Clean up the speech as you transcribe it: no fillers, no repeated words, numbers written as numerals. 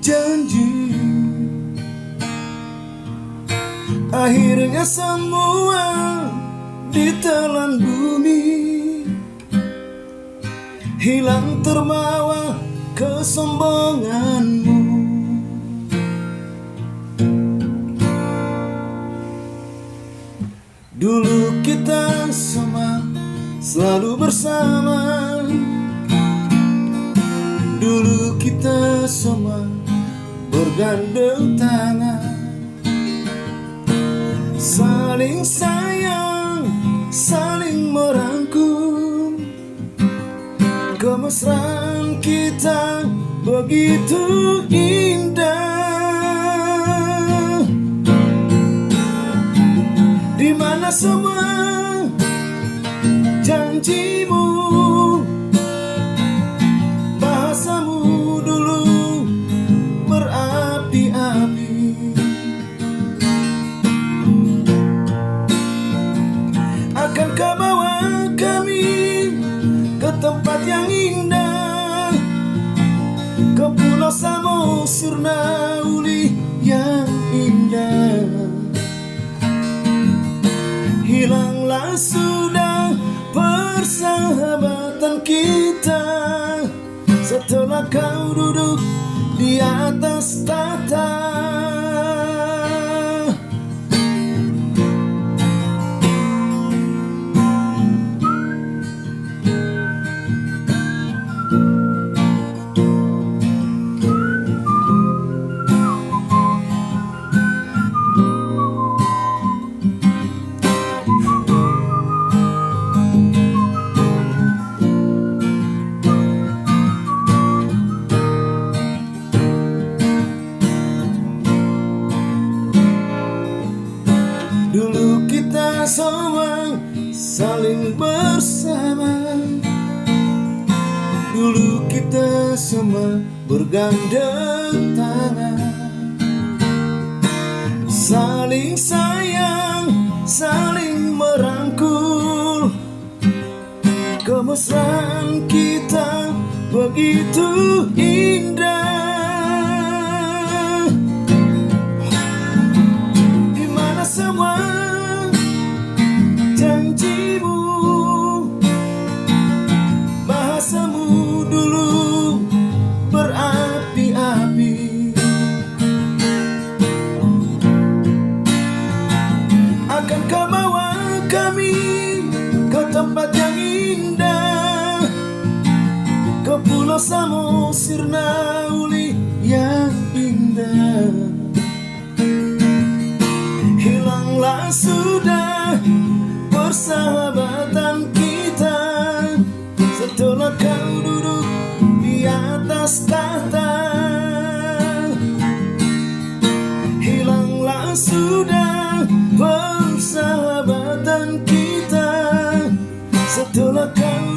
janji. Akhirnya semua ditelan bumi, hilang terbawa kesombonganmu. Dulu kita semua selalu bersama, dulu kita semua bergandeng tangan, saling sayang, saling merangkul. Kemesraan kita begitu indah. Di mana semua janjimu, bahasamu dulu berapi-api. Akankah bawa kami ke tempat yang indah, ke Pulau Samosir Nauli yang indah? Hilanglah sudah persahabatan kita setelah kau duduk di atas tahta. Dulu kita semua saling bersama, dulu kita semua bergandeng tangan, saling sayang, saling merangkul. Kemesraan kita begitu indah. Di mana semua janjimu, bahasamu dulu berapi-api. Akankah bawa kami ke tempat yang indah, ke Pulau Samosir Nauli yang indah? Hilanglah sudah persahabatan kita setelah kau duduk di atas tahta. Hilanglah sudah persahabatan kita setelah kau